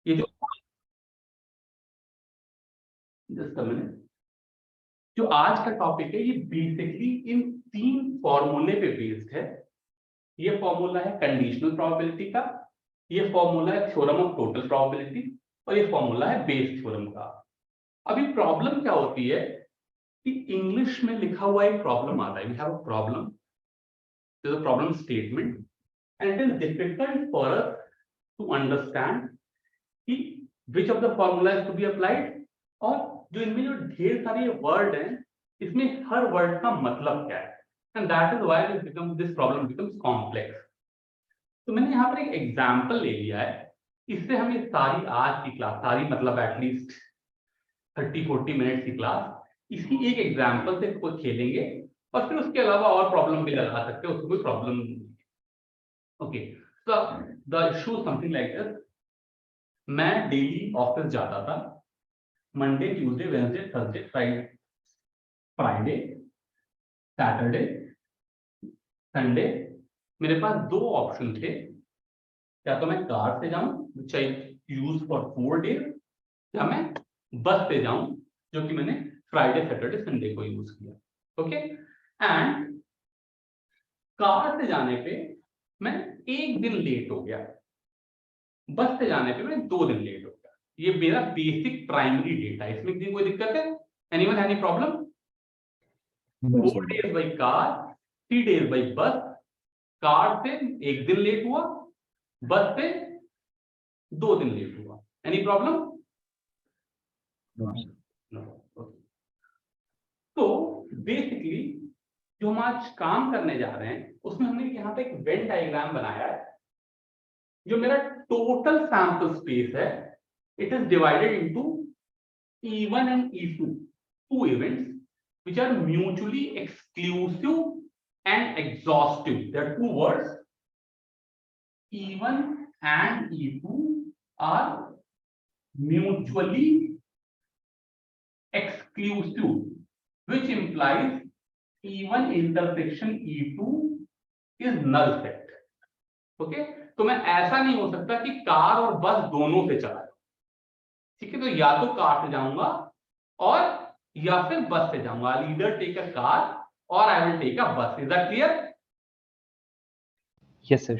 ये जो just a minute, जो आज का टॉपिक है ये बेसिकली इन 3 फॉर्मूले पे बेस्ड है। ये फॉर्मूला है कंडीशनल प्रोबेबिलिटी का, ये फॉर्मूला है थ्योरम ऑफ टोटल प्रोबेबिलिटी, और ये फॉर्मूला है बेस थ्योरम का। अभी प्रॉब्लम क्या होती है कि इंग्लिश में लिखा हुआ एक प्रॉब्लम आता है, we have a problem, there is a problem statement and it is difficult for us to understand कि which of the formula is to be applied, और जो इनमें जो ढेर सारे वर्ड हैं इसमें हर वर्ड का मतलब क्या है, and that is why this problem becomes complex. तो मैंने यहाँ पर एक एग्जाम्पल ले लिया है, इससे हम ये सारी आज की क्लास, सारी मतलब एटलीस्ट 30-40 मिनट की क्लास इसी एक एग्जाम्पल से कोई खेलेंगे, और फिर उसके अलावा और प्रॉब्लम भी लगा सकते हैं, उसमें कोई प्रॉब्लम नहीं। Okay, so the issue something like this. मैं डेली ऑफिस जाता था, Monday, Tuesday, Wednesday, Thursday, Friday, Saturday, Sunday. मेरे पास 2 ऑप्शन थे, या तो मैं कार से जाऊं which I use for 4 days, या मैं बस से जाऊं जो कि मैंने फ्राइडे, सैटरडे, संडे को यूज किया। ओके, एंड कार से जाने पे मैं 1 दिन लेट हो गया, बस से जाने पे मैं 2 दिन लेट हो गया। ये मेरा बेसिक प्राइमरी डेटा है, इसमें कोई दिक्कत है? Anyone any problem? 4 days by car, 3 days by बस, कार से 1 दिन लेट हुआ, बस से 2 दिन लेट हुआ। Any problem? तो बेसिकली जो हम आज काम करने जा रहे हैं उसमें हमने यहाँ पे एक वेन डायग्राम बनाया है। जो मेरा टोटल सैंपल स्पेस है, it is divided into E1 and E2, 2 events which are mutually exclusive and exhaustive. There are 2 words, E1 and E2 are mutually exclusive, which implies E1 intersection E2 is null set. Okay, तो मैं ऐसा नहीं हो सकता कि car और बस दोनों से चला, ठीक है? तो या तो कार से जाऊंगा और या फिर बस से जाऊंगा। I'll either take a car or I will take a bus. Is that clear? Yes sir.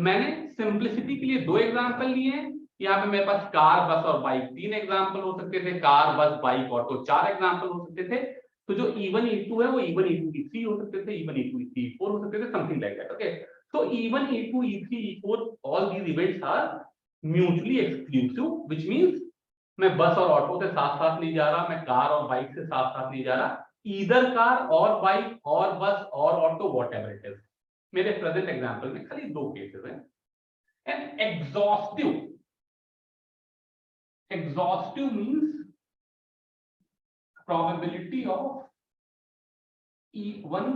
मैंने सिंपलिसिटी के लिए 2 एग्जांपल लिए हैं। यहाँ पे मेरे पास कार, बस और बाइक 3 एग्जांपल हो सकते थे, कार, बस, बाइक, ऑटो 4 एग्जांपल हो सकते थे। तो जो E1 E2 है वो E1 E2 E3 हो सकते थे, E1 E2 E3 E4 हो सकते थे, something like that. Okay, so E1 E2 E3 E4 all these events are mutually exclusive, which means मैं बस और ऑटो से साथ साथ नहीं जा रहा, मैं कार और बाइक से साथ साथ नहीं जा रहा, ईदर कार और बाइक और बस और ऑटो, व्हाटएवर इट इज। मेरे प्रेजेंट एग्जांपल में खाली 2 केसेस हैं। And exhaustive means probability of E1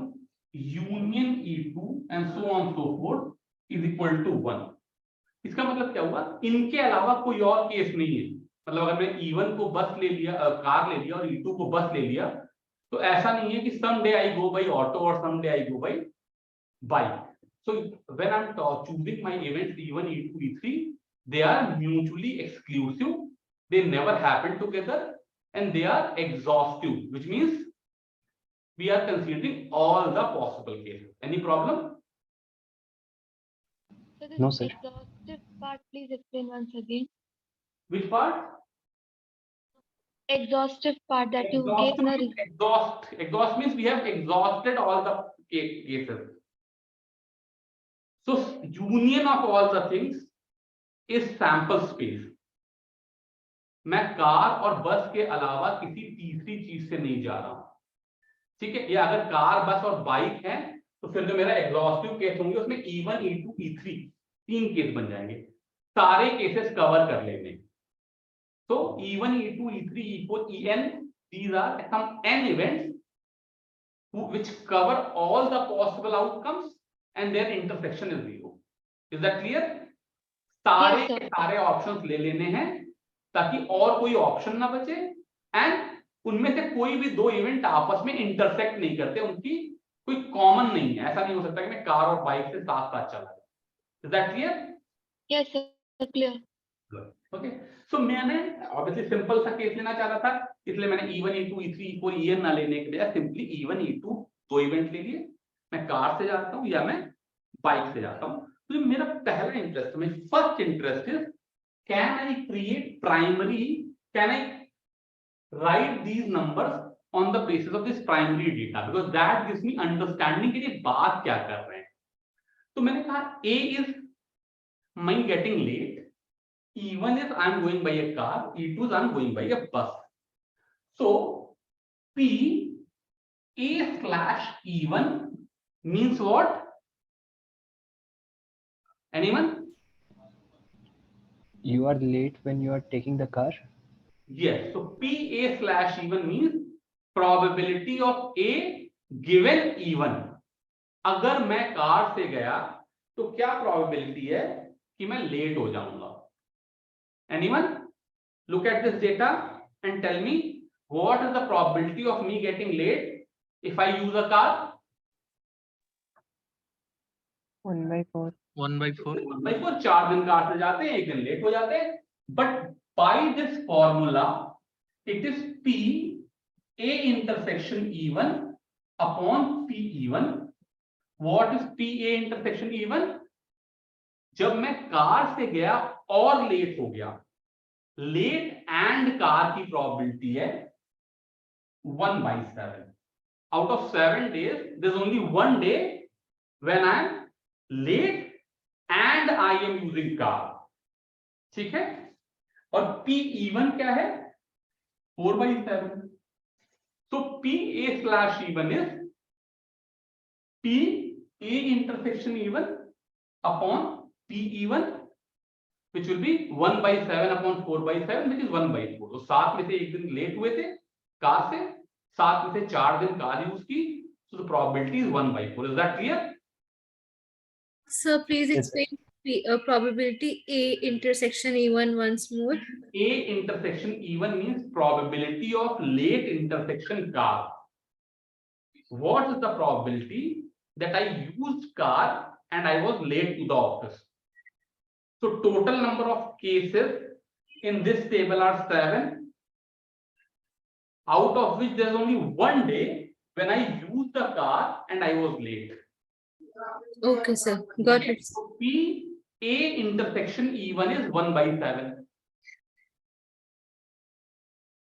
union E2 and so on so forth is equal to 1। इसका मतलब क्या हुआ, इनके अलावा कोई और केस नहीं है। मतलब अगर मैं E1 को बस ले लिया, कार ले लिया, और E2 को बस ले लिया, तो ऐसा नहीं है कि some day I go by auto और some day I go by bike. So when I'm choosing my events E1, E2, E3, they are mutually exclusive, they never happen together, and they are exhaustive, which means we are considering all the possible cases. Any problem? So this No, sir. exhaustive part, please explain once again. Which part? Exhaustive part that you gave no Exhaust means we have exhausted all the cases. So union of all the things is sample space. मैं car और बस के अलावा किसी तीसरी चीज से नहीं जा रहा हूं, ठीक है? या अगर कार, बस और बाइक है तो फिर जो मेरा एग्जॉस्टिव केस होंगे उसमें E1 E2 E3 3 केस बन जाएंगे, सारे केसेस कवर कर लेंगे। तो E1 E2 E3 E4 En, these are some n events which cover all the possible outcomes and their intersection is 0. Is that clear? सारे Yes, के सारे ऑप्शंस ले लेने हैं ताकि और कोई ऑप्शन ना बचे, एंड उनमें से कोई भी 2 इवेंट आपस में इंटरसेक्ट नहीं करते, उनकी कोई कॉमन नहीं है। ऐसा नहीं हो सकता कि मैं कार और बाइक से साथ साथ चला जाऊं। Is that clear? Yes, sir, clear. Okay, so मैंने ऑब्वियसली सिंपल सा केस लेना चाह रहा था, इसलिए मैंने E1 E2 E3 E4 EN ना लेने के लिए सिंपली E1 E2 दो इवेंट ले लिए। मैं कार से जाता हूँ या मैं बाइक से जाता हूँ। तो मेरा पहला इंटरेस्ट, मेरी first interest is can I create primary, can I right these numbers on the basis of this primary data, because that gives me understanding कि ये बात क्या कर रहे हैं। तो मैंने कहा A is my getting late, E1 is I am going by a car, E2 is I am going by a bus. So P A slash E1 means what? Anyone? You are late when you are taking the car. Yes. So P A slash E1 means probability of A given E1. अगर मैं car से गया तो क्या probability है कि मैं late हो जाऊंगा? Anyone? Look at this data and tell me what is the probability of me getting late if I use a car? 1/4. 1/4. 1/4, 4 दिन कार से जाते हैं, 1 दिन लेट हो जाते हैं। But by this formula, it is P A intersection E1 upon P E1. What is P A intersection E1? जब मैं कार से गया और लेट हो गया, लेट एंड कार की प्रोबेबिलिटी है 1/7. Out of 7 days, there's only 1 day when I am late and I am using car. ठीक है? और P E1 क्या है? 4/7. So P A slash E1 is P A intersection E1 upon P E1, which will be 1/7 upon 4/7, which is 1/4. तो 7 में से 1 दिन late हुए थे कार से, 7 में से 4 दिन कार यूज की, so the probability is 1/4. Is that clear? Sir, please Yes, sir. explain probability A intersection E1 once more. A intersection E1 means probability of late intersection car. What is the probability that I used car and I was late to the office? So total number of cases in this table are 7, out of which there is only 1 day when I used the car and I was late. Okay, sir. Got it. So P A intersection E1 is 1/7.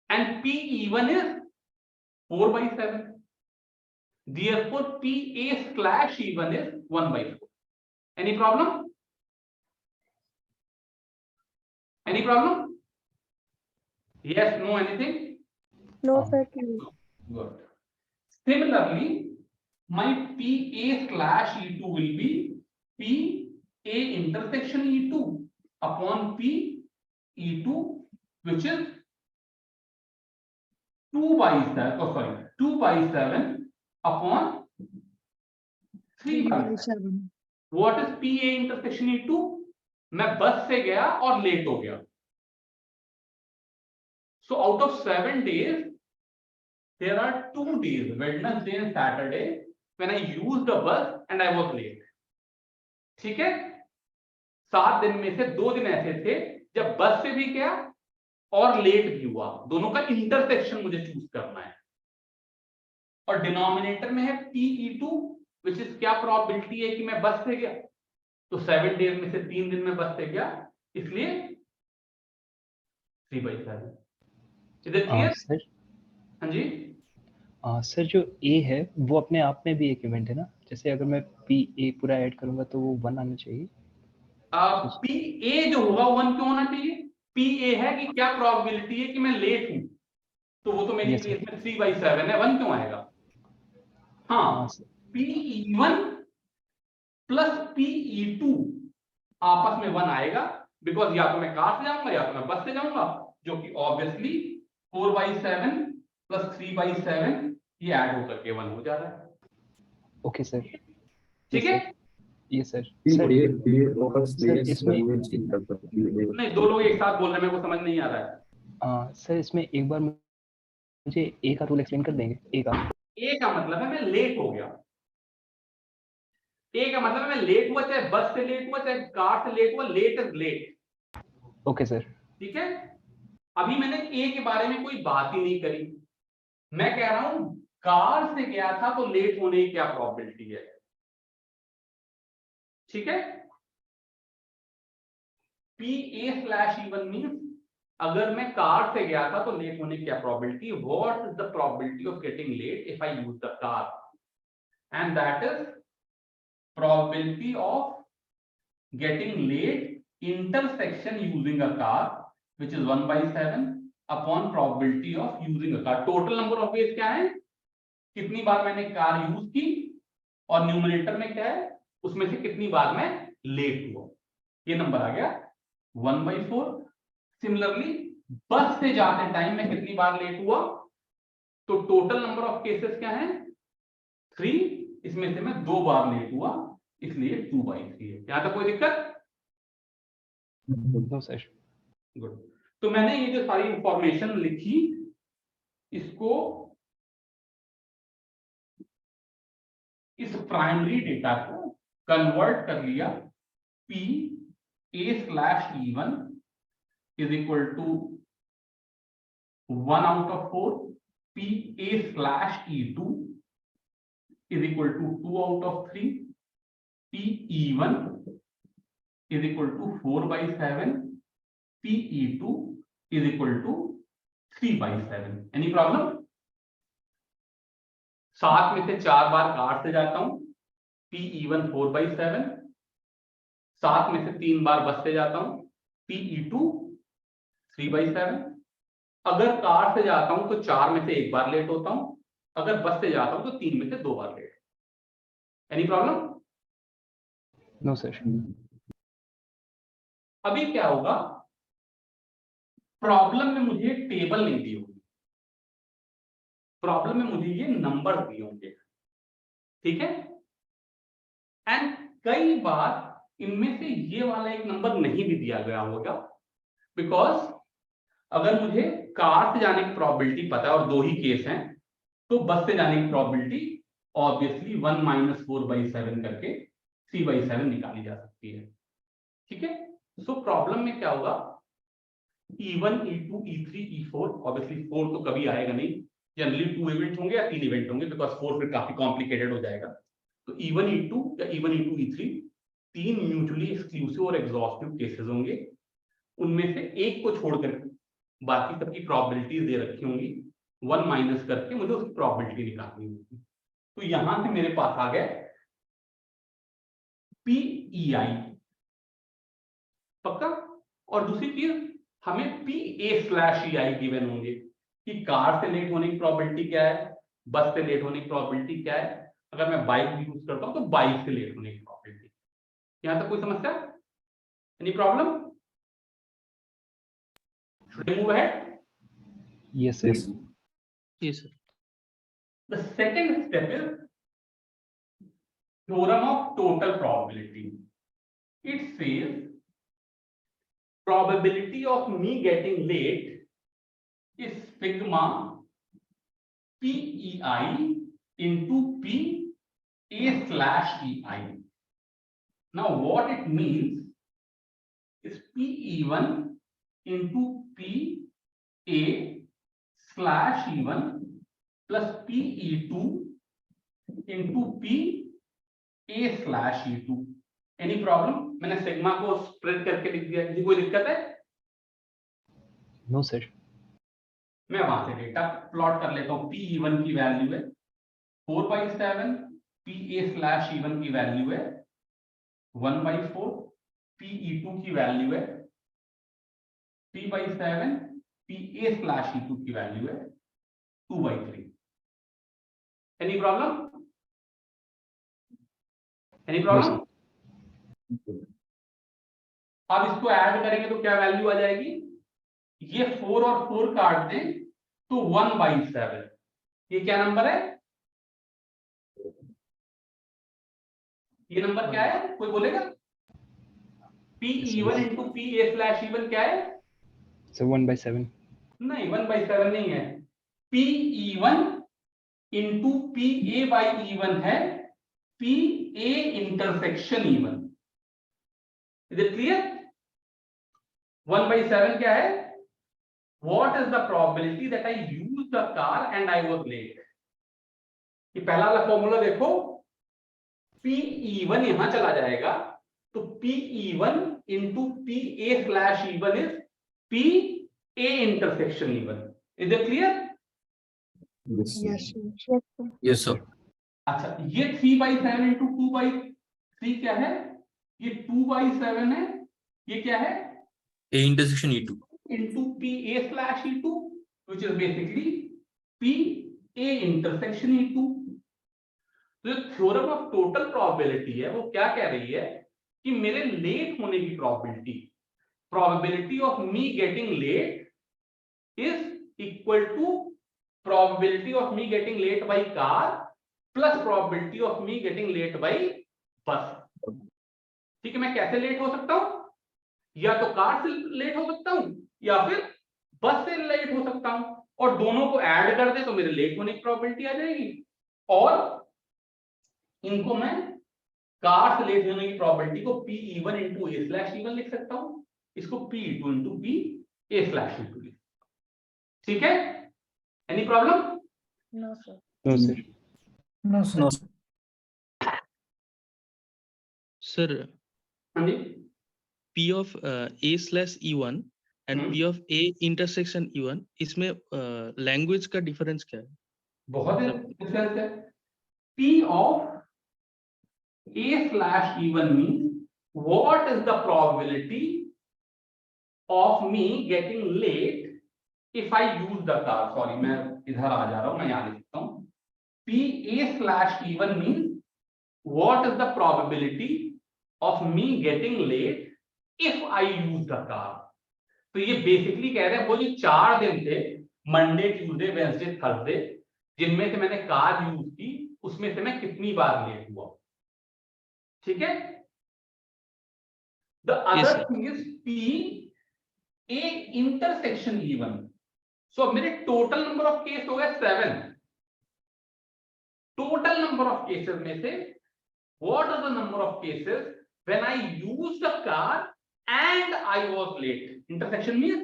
And P E1 is 4/7. Therefore, P A slash E1 is 1/4. Any problem? Any problem? Yes, no, anything? No, sir. Good. Similarly, my P A slash E2 will be P A intersection E2 upon P E2, which is 2/7 upon 3/7. What is P A intersection E2? मैं बस से गया और late हो गया. So out of 7 days, there are 2 days, Wednesday and Saturday, when I used the bus and I was late. ठीक है? 7 दिन में से 2 दिन ऐसे थे जब बस से भी गया और लेट भी हुआ. दोनों का इंटरसेक्शन मुझे चूज करना है. और डिनोमिनेटर में है PE2, which is क्या प्रोबेबिलिटी है कि मैं बस से गया. तो 7 डेज में से 3 दिन में बस से गया, इसलिए 3/7. इधर क्लियर? सर हाँ जी. सर जो A है वो अपने आप में भी एक इवेंट है ना, जैसे अगर मैं PA पूरा ऐड करूंगा तो वो 1 आना चाहिए. PA जो होगा 1 क्यों होना चाहिए? PA है कि क्या प्रोबेबिलिटी है कि मैं लेट हूं, तो वो तो मेरी Yes, केस में 3/7 है, 1 क्यों आएगा? हाँ, PE1 प्लस PE2 आपस में 1 आएगा, बिकॉज या तो मैं कार से जाऊंगा या तो मैं बस से जाऊंगा, जो कि ऑब्वियसली 4/7 प्लस 3/7 ये ऐड होकर के 1 हो जा रहा है. Okay sir. ठीक है? ये सर. सर इसमें नहीं, दो लोग एक साथ बोल रहे हैं, मेरे को समझ नहीं आ रहा है. सर इसमें एक बार मुझे A का रूल एक्सप्लेन कर देंगे? A का मतलब है मैं लेट हो गया. A का मतलब मैं लेट हुआ, चाहे बस से लेट हुआ, चाहे कार से लेट हुआ, late is late. Okay sir. ठीक है, अभी मैंने ए के बारे में कोई बात ही नहीं करी, मैं कह रहा हूं कार से गया था तो लेट होने की क्या प्रोबेबिलिटी है। ठीक है, P A slash even means अगर मैं कार से गया था तो लेट होने की क्या probability, what is the probability of getting late if I use the car, and that is probability of getting late intersection using a car, which is 1/7 upon probability of using a car. Total number of ways क्या है, कितनी बार मैंने car use की, और numerator में क्या है, उसमें से कितनी बार मैं लेट हुआ, ये नंबर आ गया 1/4। सिमिलरली बस से जाते टाइम में कितनी बार लेट हुआ, तो टोटल नंबर ऑफ केसेस क्या है 3, इसमें से मैं 2 बार लेट हुआ, इसलिए 2/3 है। यहां तक कोई दिक्कत? No sir. गुड। तो मैंने ये जो सारी इंफॉर्मेशन लिखी, इसको इस प्राइमरी डेटा को कन्वर्ट कर लिया, P A slash E1 is equal to 1/4, P A slash E2 is equal to 2/3, PE1 is equal to 4/7, PE2 is equal to 3/7. Any problem? 7 में से 4 बार कार से जाता हूं, PE1 4/7, 7 में से 3 बार बस से जाता हूं, PE2 3/7। अगर कार से जाता हूं तो 4 में से 1 बार लेट होता हूं, अगर बस से जाता हूं तो 3 में से 2 बार late. Any problem? No sir. अभी क्या होगा, प्रॉब्लम में मुझे टेबल नहीं दी होगी, प्रॉब्लम में मुझे ये नंबर दिए होंगे। ठीक है, एंड कई बार इनमें से ये वाला एक नंबर नहीं भी दिया गया होगा, बिकॉज अगर मुझे कार से जाने की प्रोबेबिलिटी पता है और 2 ही केस हैं, तो बस से जाने की प्रोबेबिलिटी ऑब्वियसली 1 - 4/7 करके 3/7 निकाली जा सकती है। ठीक है, सो प्रॉब्लम में क्या होगा, E1 E2 E3 E4, obviously 4 तो कभी आएगा नहीं, जनरली 2 इवेंट होंगे या 3 इवेंट होंगे, बिकॉज 4 फिर काफी कॉम्प्लिकेटेड हो जाएगा। तो E1 E2 या E1 E2 E3 3 mutually exclusive और एग्जॉस्टिव केसेस होंगे, उनमें से एक को छोड़कर बाकी सबकी प्रोबेबिलिटीज दे रखी होंगी, 1 माइनस करके मुझे उसकी प्रोबेबिलिटी निकालनी होगी। तो यहां से मेरे पास आ गया PEI, पक्का। और दूसरी चीज, हमें PA/EI गिवन होंगे कि कार से लेट होने की प्रोबेबिलिटी क्या है, बस से लेट होने की प्रोबेबिलिटी क्या है, अगर मैं बाइक यूज करता हूं तो बाइक से लेट होने की प्रोबेबिलिटी। यहां तक कोई समस्या? Any problem? Should I move ahead? Yes sir. Yes, sir. The second step is theorem of total probability. It says probability of me getting late is sigma PEI into PA/EI. Now what it means is PE1 into PA/E1 plus PE2 into PA/E2. Any problem? मैंने sigma को spread करके लिख दिया, किसी कोई दिक्कत है? No sir. मैं वहां से डेटा प्लॉट कर लेता हूं। PE1 की वैल्यू है 4/7, PA/E1 की वैल्यू है 1/4, PE2 की वैल्यू है 3/7, PA/E2 की वैल्यू है 2/3। Any problem? Any problem? अब इसको ऐड करेंगे तो क्या वैल्यू आ जाएगी, ये 4 और 4 काट दें तो 1/7। ये क्या नंबर है, ये नंबर क्या है, कोई बोलेगा? PE1 into PA/E1 क्या है? सर 1/7। नहीं, 1/7 नहीं है, PE1 into PA/E1 है PA intersection E1। Is it clear? 1/7 क्या है? What is the probability that I used the car and I was late? ये पहला वाला फॉर्मूला देखो, PE1 यहां चला जाएगा, तो PE1 into PA/E1 is PA intersection E1. Is it clear? Yes, sir. अच्छा, ये 3/7 इंटू 2/3 क्या है? ये 2/7 है, ये क्या है? A intersection E2. into PA/E2, which is basically PA intersection E2. तो थ्योरम ऑफ टोटल प्रोबेबिलिटी है, वो क्या कह रही है कि मेरे लेट होने की probability of me getting late is equal to probability of me getting late by car plus probability of me getting late by bus. ठीक है, मैं कैसे लेट हो सकता हूं? या तो कार से लेट हो सकता हूं या फिर बस से लेट हो सकता हूं, और दोनों को ऐड कर दे तो मेरे लेट होने की प्रोबेबिलिटी आ जाएगी, और इनको मैं कार से लेट होने की प्रोबेबिलिटी को PE1 इंटू A/E1 लिख सकता हूं, इसको PE2 इंटू PA/E2 लिख. ठीक है, any problem? No, sir. No sir. No, sir. No, sir. Sir, हाँ जी. P of A/E1 and P of A intersection E1, इसमें लैंग्वेज का डिफरेंस क्या है? बहुत डिफरेंस है. P of A/E1 means what is the probability of me getting late if I use the car. Sorry, मैं इधर आ जा रहा हूं, मैं यहां लिखता हूं. PA/E1 means what is the probability of me getting late if I use the car. तो ये बेसिकली कह रहे हैं वो जो 4 दिन थे, मंडे, ट्यूसडे, वेडनेसडे, थर्सडे, जिनमें से मैंने कार यूज की, उसमें से मैं कितनी बार लेट हुआ. ठीक है. The other thing is PA intersection E1. सो मेरे टोटल नंबर ऑफ केस हो गए 7. टोटल नंबर ऑफ केसेस में से what are the number of cases when I use the car and I was late. Intersection means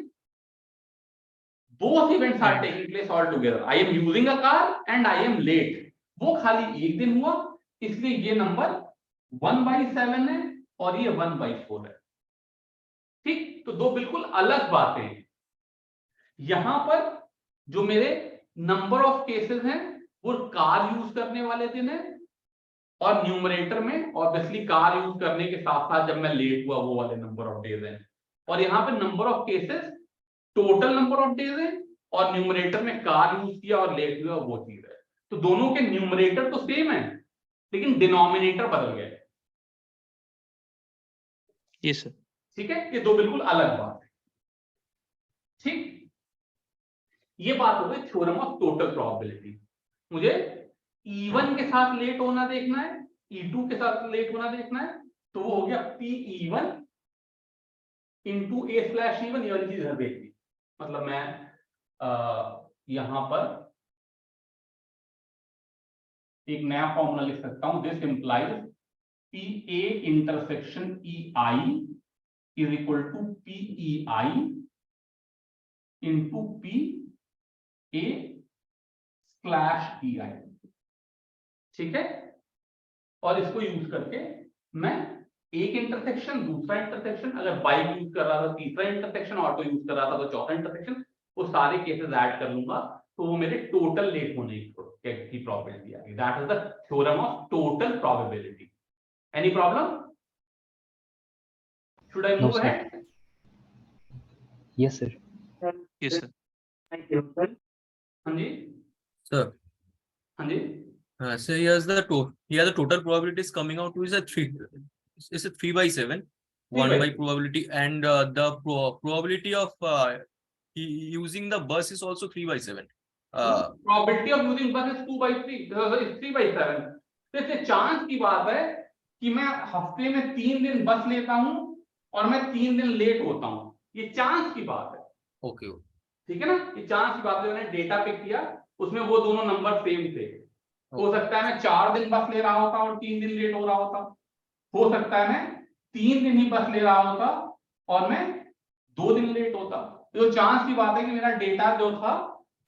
both events are taking place all together. I am using a car and I am late. वो खाली एक दिन हुआ, इसलिए ये number 1/7 है और ये 1/4 है. ठीक, तो दो बिल्कुल अलग बातें हैं. यहां पर जो मेरे नंबर ऑफ केसेस हैं वो कार यूज करने वाले दिन है, और न्यूमरेटर में ऑब्वियसली कार यूज करने के साथ साथ जब मैं लेट हुआ वो वाले नंबर ऑफ डेज हैं, और यहाँ पे number of cases total number of days है, और न्यूमरेटर में कार यूज किया और लेट हुआ वो चीज है. तो दोनों के न्यूमरेटर तो सेम है, लेकिन डिनोमिनेटर बदल गए. Yes, sir. ठीक है, ये दो बिल्कुल अलग बात है. ठीक, ये बात हो गई थ्योरम ऑफ टोटल प्रोबेबिलिटी. मुझे E1 के साथ लेट होना देखना है, E2 के साथ लेट होना देखना है, तो वो हो गया PE1 इंटू A/E1. ये वाली चीज है देखनी, मतलब मैं यहां पर एक नया फॉर्मूला लिख सकता हूं. This implies PA intersection EI is equal to PEI into PA/EI. ठीक है, और इसको यूज करके मैं एक इंटरसेक्शन, दूसरा इंटरसेक्शन, अगर बाइक यूज कर रहा था तीसरा इंटरसेक्शन, ऑटो यूज कर रहा था तो चौथा इंटरसेक्शन, वो सारे केसेस ऐड कर लूंगा, तो वो मेरे टोटल लेट होने की प्रोबेबिलिटी आ गई. That is the theorem of total probability. Any problem? Should I No, move sir. Ahead? Yes, sir. Yes, sir. हाँ जी, Sir. हाँ जी. So here's the total probability is coming out to is a 3/7. 1 by probability, and the probability of using the bus is also 3/7. Probability of using bus is 2/3, is 3/7. तो इससे chance की बात है कि मैं हफ्ते में 3 दिन बस लेता हूं और मैं 3 दिन लेट होता हूं. ये चांस की बात है. Okay. ठीक है ना, ये चांस की बात है. मैंने डेटा पिक किया, उसमें वो दोनों नंबर सेम थे. हो सकता है मैं 4 दिन बस ले रहा होता और 3 दिन लेट हो रहा होता. हो सकता है मैं 3 दिन ही बस ले रहा होता और मैं 2 दिन लेट होता, तो चांस की बात है कि मेरा डेटा जो था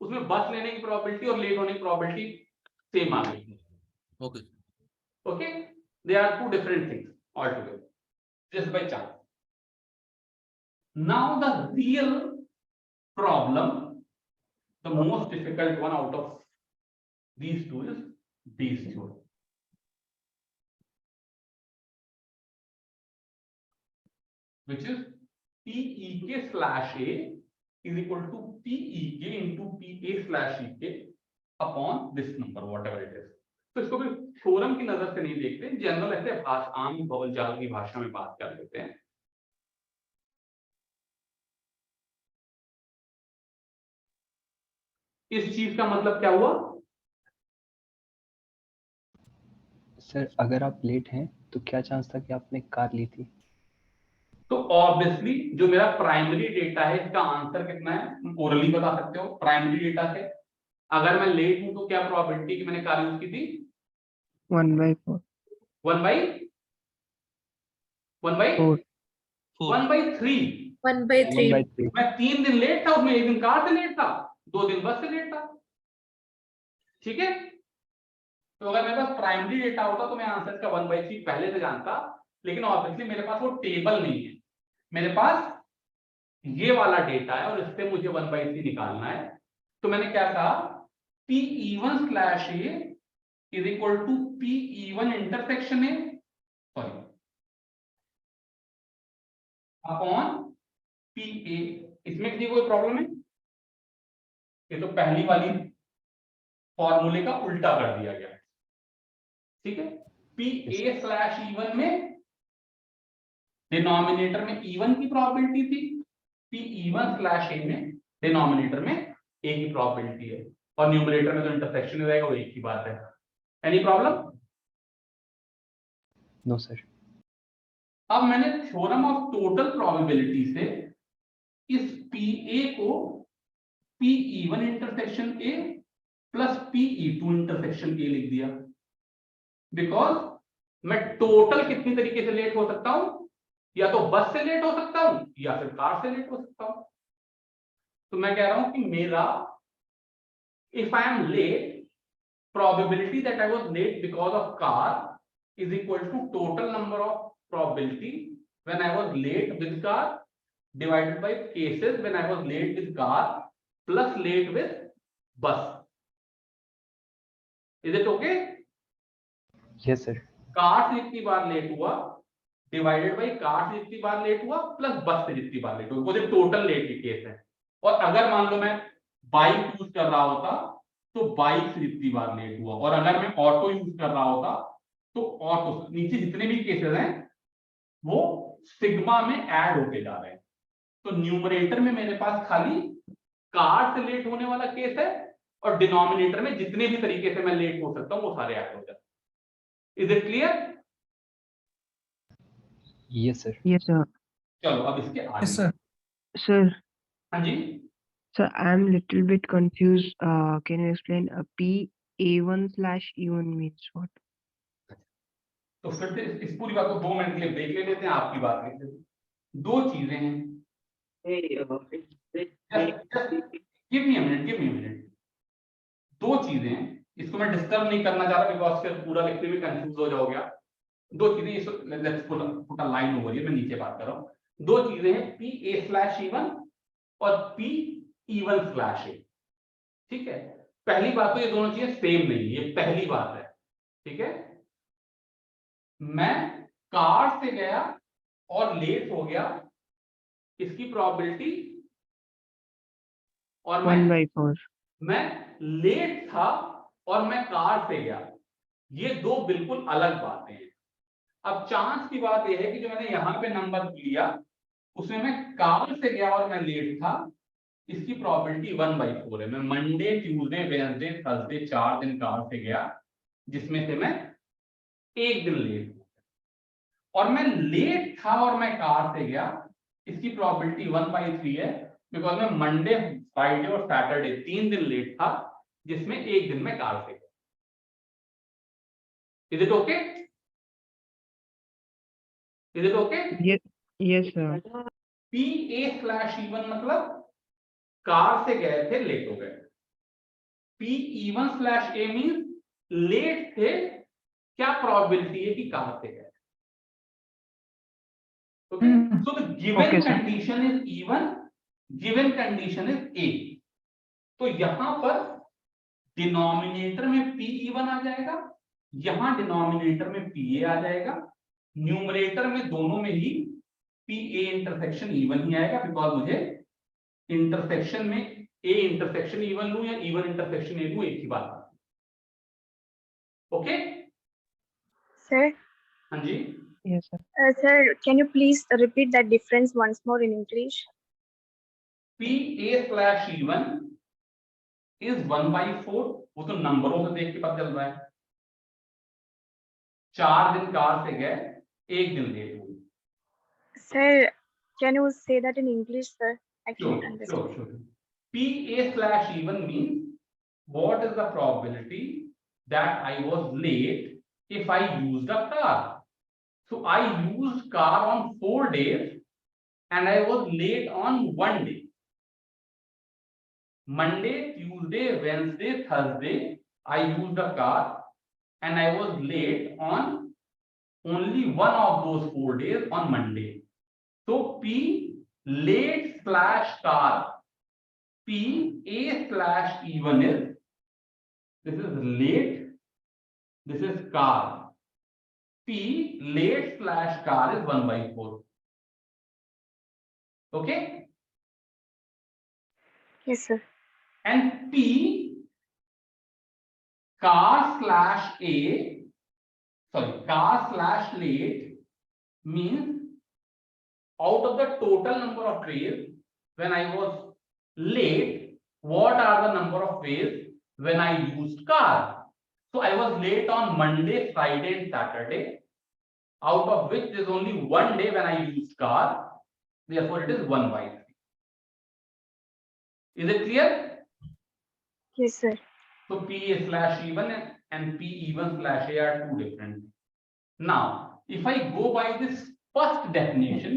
उसमें बस लेने की प्रोबेबिलिटी और लेट होने की प्रोबेबिलिटी सेम आ गई। Okay. Okay, they are two different things altogether, just by chance. Now the real problem, the most difficult one out of these two is Bayes theorem. Which is PEK/A is equal to PEK into PA/EK upon this number, whatever it is. तो इसको भी theorem की नजर से नहीं देखते, general ऐसे आम बोलचाल की भाषा में बात कर लेते हैं। इस चीज का मतलब क्या हुआ? सर अगर आप लेट हैं तो क्या चांस था कि आपने कार ली थी? तो ऑब्वियसली जो मेरा प्राइमरी डेटा है इसका आंसर कितना है ओरली बता सकते हो। प्राइमरी डेटा से अगर मैं लेट हूं तो क्या प्रोबेबिलिटी कि मैंने कार यूज की थी? 1/4 1 by 4. 1/3। 1/3. 1/3। मैं 3 दिन लेट था, उसमें 1 दिन कार से लेट था, 2 दिन बस से लेट था। ठीक है, तो अगर मेरे पास प्राइमरी डेटा होता तो मैं आंसर का 1/3 पहले से जानता, लेकिन ऑब्वियसली मेरे पास वो टेबल नहीं है, मेरे पास ये वाला डेटा है और इससे मुझे 1/3 निकालना है। तो मैंने क्या कहा, PE1/A is equal to PE1 intersection A, sorry, upon PA। इसमें किसी कोई प्रॉब्लम है? ये तो पहली वाली फॉर्मूले का उल्टा कर दिया गया। ठीक है, PA/E1 में डिनोमिनेटर में E1 की प्रोबेबिलिटी थी, PE1/A में डिनोमिनेटर में A की प्रोबेबिलिटी है, और न्यूमरेटर में तो इंटरसेक्शन रहेगा, वो एक ही बात है। Any problem? No sir. अब मैंने थ्योरम ऑफ टोटल प्रोबेबिलिटी से इस PA को PE1 intersection A plus PE2 intersection A लिख दिया, बिकॉज मैं टोटल कितनी तरीके से लेट हो सकता हूं, या तो बस से लेट हो सकता हूं या फिर कार से लेट हो सकता हूं। तो मैं कह रहा हूं कि मेरा if I am late, probability that I was late because of car is equal to total number of probability when I was late with car divided by cases when I was late with car plus late with bus. Is it okay? Yes sir. Car से जितनी बार late हुआ divided by car से जितनी बार late हुआ plus बस से जितनी बार late हुआ, वो टोटल लेट की केस है। और अगर मान लो मैं बाइक यूज कर रहा होता तो बाइक से जितनी बार लेट हुआ, और अगर मैं ऑटो यूज कर रहा होता तो ऑटो, नीचे जितने भी केसेस हैं वो सिग्मा में ऐड होते जा रहे हैं। तो न्यूमरेटर में मेरे पास खाली कार से लेट होने वाला केस है, और डिनोमिनेटर में जितने भी तरीके से मैं लेट हो सकता हूं वो सारे ऐड हो जाते हैं। Is it clear? Yes sir. Yes, sir. चलो अब इसके आगे। Sir, हाँ जी, sir, I'm little bit confused. Can you explain PA1/E1 means what? तो फिर से इस पूरी बात को 2 मिनट के लिए ब्रेक ले लेते हैं, आपकी बात लेते हैं। 2 चीजें हैं, गिव मी अ मिनट। 2 चीजें हैं, इसको मैं डिस्टर्ब नहीं करना चाह रहा बिकॉज फिर पूरा लिखने में कंफ्यूज हो जाओगे। 2 चीजें, let's put a line over here, मैं नीचे बात कर रहा हूं। 2 चीजें हैं, PA/E1 और PE1/A। ठीक है, पहली बात तो ये दोनों चीजें सेम नहीं, ये पहली बात है। ठीक है, मैं कार से गया और लेट हो गया, इसकी प्रोबेबिलिटी, और 1/4. मैं लेट था और मैं कार से गया, ये 2 बिल्कुल अलग बातें हैं। अब चांस की बात यह है कि जो मैंने यहां पे नंबर लिया उसमें मैं कार से गया और मैं लेट था, इसकी प्रोबेबिलिटी 1/4 है। मैं मंडे, ट्यूसडे, वेडनेसडे, थर्सडे 4 दिन कार से गया, जिसमें से मैं 1 दिन लेट हूं, और मैं लेट था और मैं कार से गया, इसकी प्रोबेबिलिटी 1/3 है, बिकॉज मैं मंडे, फ्राइडे और सैटरडे 3 दिन लेट था, जिसमें 1 दिन में कार से गया। Is it okay? Is it okay? Yes, sir. PA/E1 मतलब कार से गए थे, लेट हो गए। PE1/A मींस लेट थे, क्या प्रोबेबिलिटी है कि कार से गए। Okay, so the given Okay, sir. Condition is E1, given condition is A। तो यहां पर डिनोमिनेटर में PE1 आ जाएगा, यहां डिनोमिनेटर में PA आ जाएगा, न्यूमरेटर में दोनों में ही PA इंटरसेक्शन E1 ही आएगा, बिकॉज मुझे इंटरसेक्शन में A इंटरसेक्शन E1 लूं या E1 इंटरसेक्शन A लूं, एक ही बात। ओके Sir, हाँ जी, Yes, sir. sir, can you please repeat that difference once more in English? PA/E1 is 1/4, वो तो नंबरों से देख के पता चल रहा है। 4 दिन कार से गए, 1 दिन लेट हुए। Sir, can you say that in English, sir? I Sure, can't understand. sure. PA/E1 means what is the probability that I was late if I used a car. So I used car on 4 days and I was late on 1 day. Monday, Tuesday, Wednesday, Thursday, I used a car and I was late on only one of those 4 days on Monday. So P late/car, PA/E1 is, this is late, this is car. P late/car is 1/4. Okay, Yes, sir. and P car/A, sorry, car/late means out of the total number of days when I was late, what are the number of days when I used car? So I was late on Monday, Friday and Saturday, out of which there is only 1 day when I used car, therefore it is 1/3. Is it clear? Yes, sir. So PA/E1 and PE1/A are two different. Now, if I go by this first definition,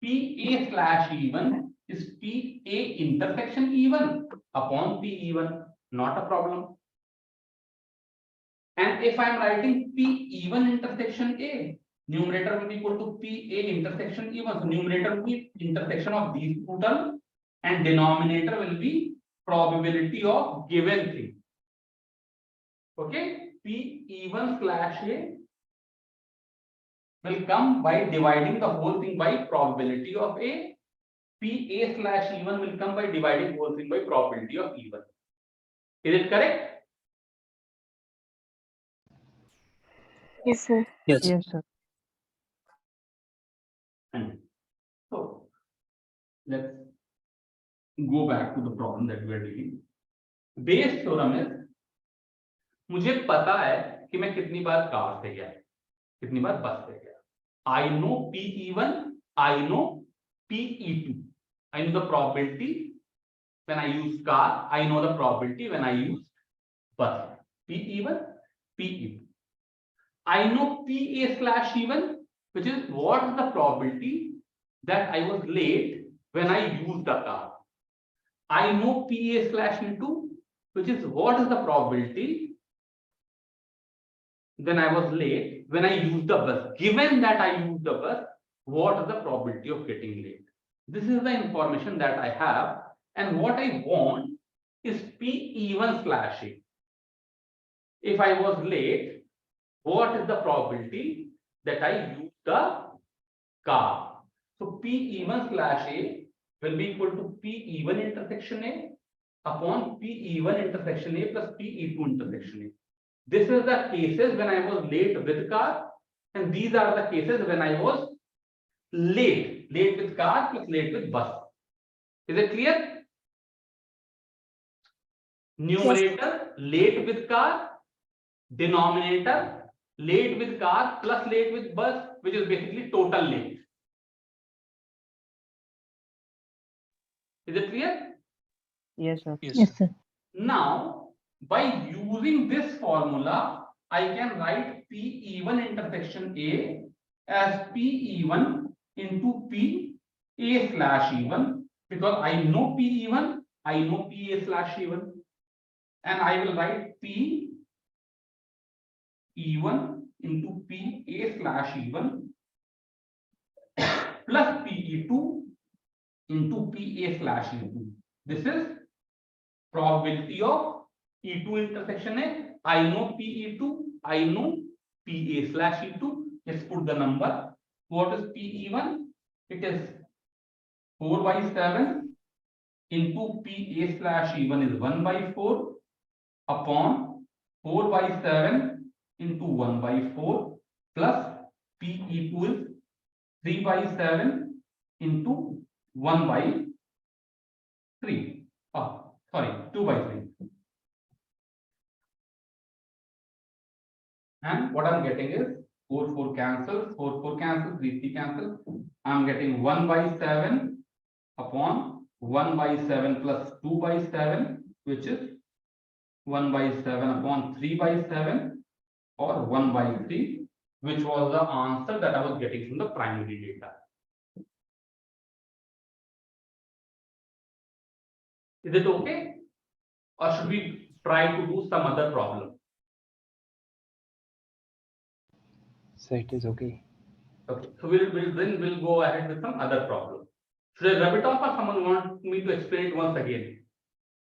PA/E1 is PA intersection E1 upon PE1, not a problem. And if I am writing PE1 intersection A, numerator will be equal to PA intersection E1. So numerator will be intersection of these two terms and denominator will be probability of given thing. Okay, PE1/A will come by dividing the whole thing by probability of A. PA/E1 will come by dividing whole thing by probability of E1. Is it correct? Yes, sir. Yes. Yes, sir. And so let's go back to the problem that we are dealing. Bayes theorem is, मुझे पता है कि मैं कितनी बार car से गया, कितनी बार बस से गया. I know PE1, I know PE2. I know the probability when I use car, I know the probability when I use bus. PE1, PE2. I know PA/E1, which is what is the probability that I was late when I used the car. I know PA/E2, which is what is the probability when I was late when I used the bus. Given that I used the bus, what is the probability of getting late? This is the information that I have, and what I want is PE1/A. If I was late, what is the probability that I use the car? So PE1/A will be equal to PE1 intersection A upon PE1 intersection A plus PE2 intersection A. This is the cases when I was late with car, and these are the cases when I was late with car plus late with bus. Is it clear? Numerator late with car, denominator late with car plus late with bus, which is basically total late. Is it clear? Yes, sir. Yes. sir. Now, by using this formula, I can write PE1 intersection A as PE1 into P A/E1 because I know PE1, I know PA/E1, and I will write PE1 into PA/E1 plus PE2 into PA/E2. This is probability of E2 intersection A. I know PE2, I know PA/E2. Let's put the number. What is PE1? It is 4/7 into PA/E1 is 1/4 upon 4/7 into 1/4 plus PE2 is 3/7 into 1/3. Oh, sorry, 2/3. And what I'm getting is 4 cancels, 4 cancels, 3 cancels. I'm getting 1/7 upon 1/7 plus 2/7, which is 1/7 upon 3/7 or 1/3, which was the answer that I was getting from the primary data. Is it okay? Or should we try to do some other problem? So it is okay. Okay, so we'll go ahead with some other problem. Should I rub it off or someone want me to explain it once again?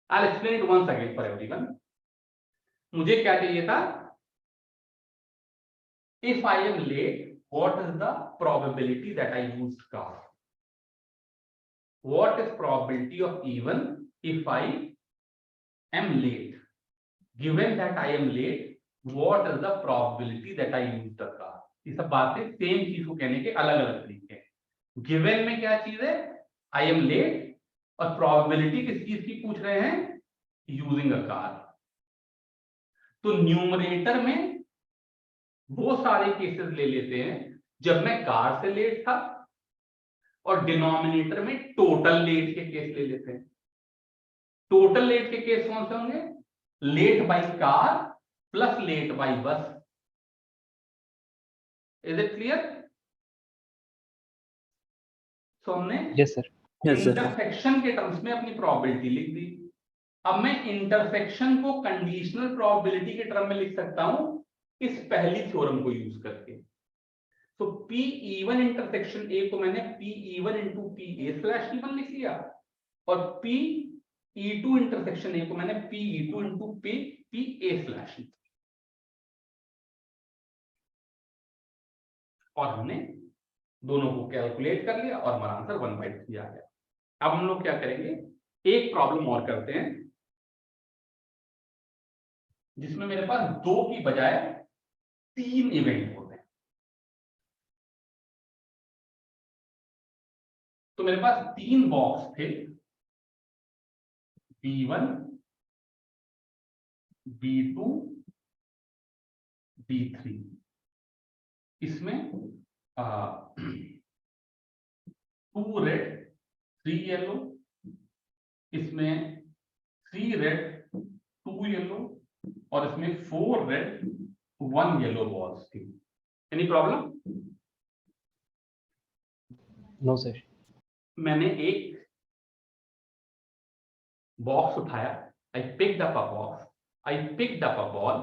I'll explain it once again for everyone. मुझे क्या चाहिए था? If I am late, what is the probability that I used car? What is probability of E1 if I am late? Given that I am late, what is the probability that I used the car? ये सब बातें same चीज को कहने के अलग अलग तरीके हैं. गिवन में क्या चीज है? आई एम लेट, और प्रोबेबिलिटी किस चीज की पूछ रहे हैं? Using a car. तो न्यूमरेटर में वो सारे केसेस ले लेते हैं जब मैं कार से लेट था, और डिनोमिनेटर में टोटल लेट के केस ले लेते हैं. टोटल लेट के केस कौन से होंगे? Late by car plus late by bus. Is it clear? So हमने Yes sir. इंटरसेक्शन के टर्म्स में अपनी प्रोबेबिलिटी लिख दी. अब मैं इंटरसेक्शन को कंडीशनल प्रोबेबिलिटी के टर्म में लिख सकता हूं इस पहली थ्योरम को यूज करके. तो PE1 इंटरसेक्शन A को मैंने PE1 into PA/E1 लिख लिया, और PE2 इंटरसेक्शन A को मैंने PE2 into PA/E2. और हमने दोनों को कैलकुलेट कर लिया और हमारा आंसर 1/3 आ गया. अब हम लोग क्या करेंगे? एक प्रॉब्लम और करते हैं जिसमें मेरे पास 2 की बजाय 3 इवेंट होते हैं. तो मेरे पास 3 बॉक्स थे, B1, B2, B3. इसमें 2 रेड 3 येलो, इसमें 3 रेड 2 येलो, और इसमें 4 रेड 1 येलो बॉल्स थी. Any problem? No sir. मैंने एक बॉक्स उठाया, I picked up a box, I picked up a ball.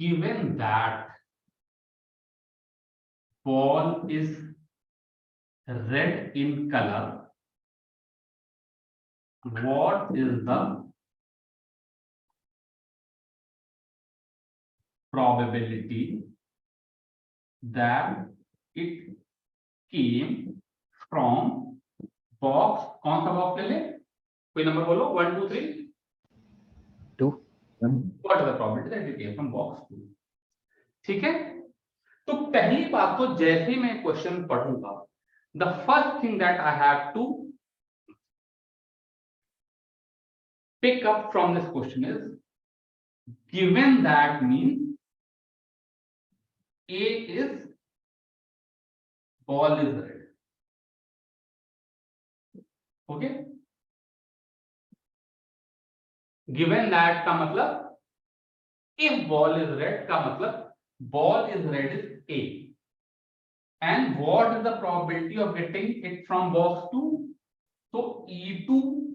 Given that ball is red in color, what is the probability that it came from box? कौन सा box ले ले? कोई number बोलो. 1 2 3 2. What is the probability that it came from box 2? ठीक है. तो पहली बात तो जैसे मैं क्वेश्चन पढ़ूंगा, the first thing that I have to pick up from this question is, given that means A is ball is red. Okay, given that का मतलब if ball is red का मतलब ball is red is A and what is the probability of getting it from box 2? So E2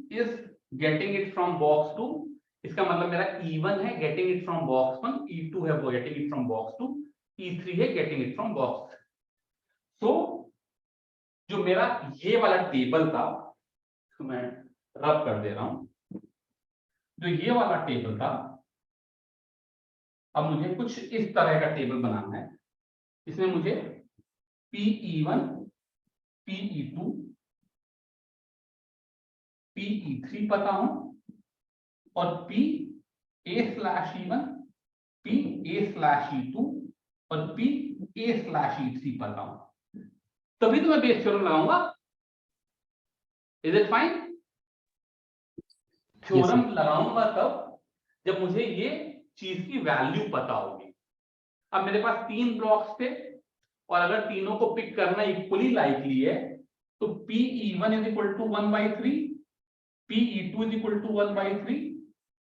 is getting it from box 2, इसका मतलब मेरा E1 है getting it from box 1, E2 है वो getting it from box 2, E3 है getting it from box 3. So जो मेरा ये वाला टेबल था, तो मैं रब कर दे रहा हूं, जो ये वाला टेबल था, अब मुझे कुछ इस तरह का टेबल बनाना है. इसमें मुझे PE1, PE2, PE3 पता हो और PA/E1, PA/E2 और PA/E3 पता हो, तभी तो मैं बेस थ्योरम लगाऊंगा. Is it fine? थ्योरम लगाऊंगा तब जब मुझे ये चीज की वैल्यू पता होगी. अब मेरे पास 3 ब्लॉक्स थे और अगर तीनों को पिक करना इक्वली लाइकली है तो PE1 is equal to 1/3, PE2 is equal to 1/3,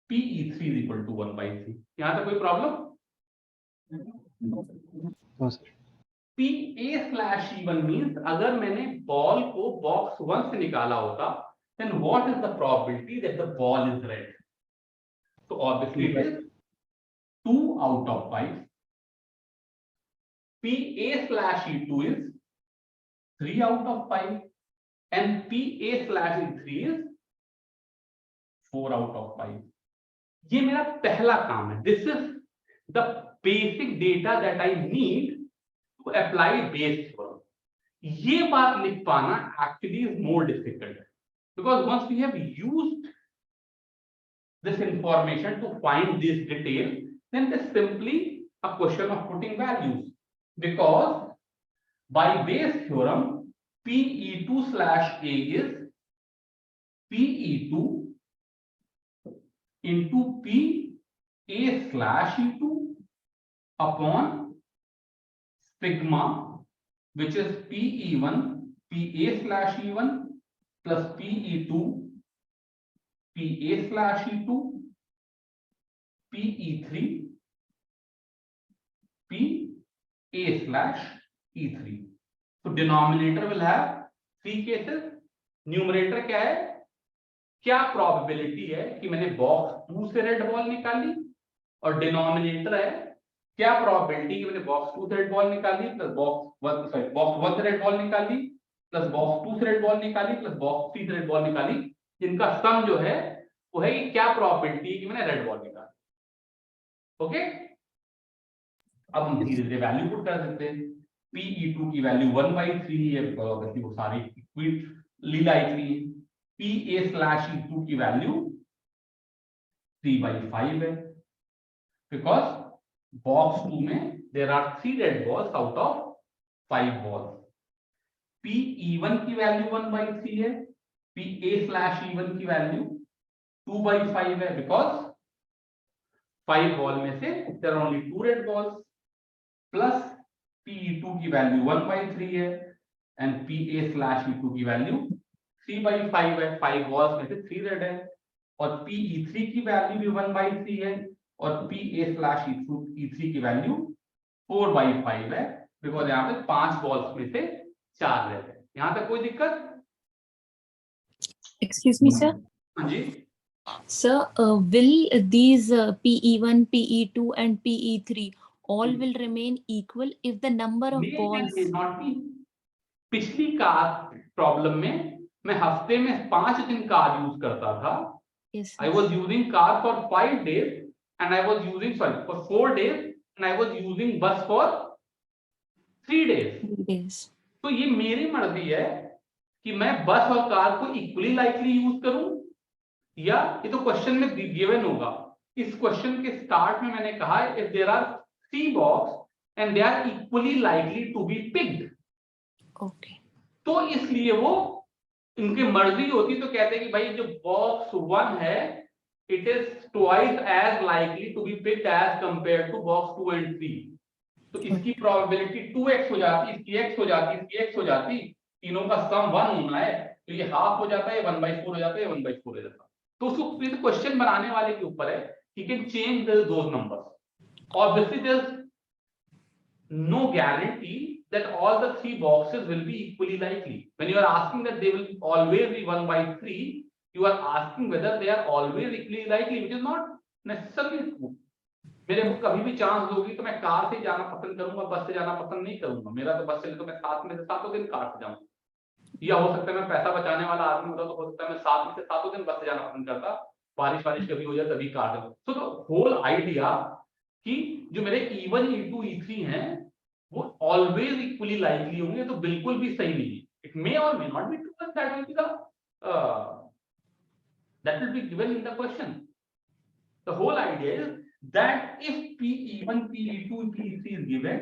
PE3 is equal to 1/3. यहां तक कोई problem? No sir. PA/E1 means अगर मैंने बॉल को बॉक्स 1 से निकाला होता, then what is the probability that the ball is red? So obviously it is 2 out of 5. PA/E2 is 3 out of 5 and PA/E3 is 4 out of 5. ये मेरा पहला काम है. This is the basic data that I need to apply Bayes theorem. ये बात लिख पाना actually is more difficult because once we have used this information to find this detail, then it's simply a question of putting values. Because by Bayes theorem, PE2/A is PE2 into PA/E2 upon sigma, which is PE1 PA/E1 plus PE2 PA/E2 PE3 PA/E3. So denominator will have 3 cases. Numerator क्या है? क्या probability है कि मैंने box 2 से red ball निकाली, और denominator है क्या प्रोबेबिलिटी कि मैंने बॉक्स 2 से रेड बॉल निकाली प्लस बॉक्स 1 से रेड बॉल निकाली प्लस बॉक्स 2 से रेड बॉल निकाली प्लस बॉक्स 3 से रेड बॉल निकाली, जिनका सम जो है वो है कि क्या प्रोबेबिलिटी है कि मैंने रेड बॉल निकाली. ओके, अब हम धीरे धीरे वैल्यू पुट कर सकते हैं. PE2 की वैल्यू 1/3 है बिकॉज़ ऑब्वियसली वो सारी इक्वली लाइकली है. PA/E2 की वैल्यू 3/5 है बिकॉज बॉक्स 2 में there are 3 red balls out of 5 balls. PE1 की वैल्यू 1/3 है. PA/E1 की वैल्यू 2/5 है बिकॉज 5 बॉल में से there are only 2 red balls, plus PE2 की वैल्यू 1/3 है एंड PA/E2 की वैल्यू 3/5 है. 5 बॉल्स में से 3 रेड है. और PE3 की वैल्यू भी 1/3 है और PA/E3 की वैल्यू 4/5 है बिकॉज यहाँ पे 5 बॉल्स में से 4 रेड है. यहाँ तक कोई दिक्कत? Excuse me, sir. हाँ जी. Sir, will these PE1, PE2, and PE3 all will remain equal if the number of May balls? and may not be. पिछली कार प्रॉब्लम में मैं हफ्ते में 5 दिन कार यूज करता था. Yes, I was using car for 5 days and I was using for 4 days and I was using bus for 3 days. 3 days. तो ये मेरी मर्जी है कि मैं बस और कार को इक्वली लाइकली यूज करूं या ये तो क्वेश्चन में गिवन होगा. इस क्वेश्चन के स्टार्ट में मैंने कहा if there are 3 box and they are equally likely to be picked. Okay. तो इसलिए वो इनकी मर्जी होती तो कहते हैं कि भाई जो बॉक्स 1 है it is twice as likely to be picked as compare to box 2 and 3. तो इसकी प्रोबेबिलिटी 2x हो जाती, इसकी x हो जाती, इसकी x हो जाती, तीनों का सम 1 होना है तो ये हाफ हो जाता है, 1/4 हो जाता है, 1/4 हो जाता है. तो उसको क्वेश्चन बनाने वाले के ऊपर है, he can change those numbers. Obviously no guarantee that all the three boxes will be equally likely. When you are asking that they will always be 1 by 3, you are asking whether they are always equally likely, which is not necessarily true. मेरे को कभी भी chance दोगी तो मैं car से जाना पसंद करूंगा, बस से जाना पसंद नहीं करूंगा। मेरा तो बस चले तो मैं 7 में से 7 दिन कार से जाऊंगा, या हो सकता है मैं पैसा बचाने वाला आदमी होता तो हो सकता है मैं 7 में से 7 दिन बस से जाना पसंद करता, बारिश कभी हो जाए तभी कार से। सो द होल आइडिया कि जो मेरे E1, E2, E3 हैं वो ऑलवेज इक्वली लाइकली होंगे, तो बिल्कुल भी सही नहीं है। इट मे और may not be true, but that will be the that will be given in the question. The whole idea is that if PE1, PE2, PE3 is given,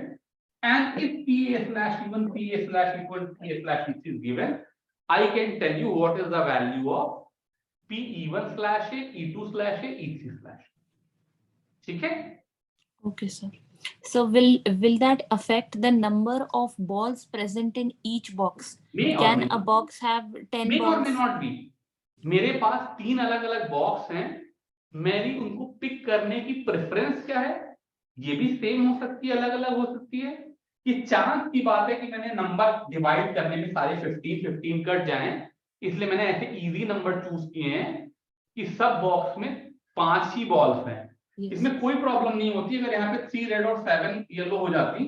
and if PA/E1, PA/E2, PA/E3 is given, I can tell you what is the value of PE1/A, E2/A, E3/A. ठीक है? Okay, sir. So will that affect the number of balls present in each box? May or Can may a not. box have 10 May or may balls? not be. मेरे पास 3 अलग अलग box हैं, मेरी उनको pick करने की प्रेफरेंस क्या है, ये भी सेम हो सकती है, अलग अलग हो सकती है। ये चांस की बात है कि मैंने नंबर डिवाइड करने में सारे 15 कट जाएं, इसलिए मैंने ऐसे इजी नंबर चूज किए हैं कि सब बॉक्स में 5 ही बॉल्स हैं। Yes. इसमें कोई प्रॉब्लम नहीं होती अगर यहाँ पे 3 रेड और 7 येलो हो जाती,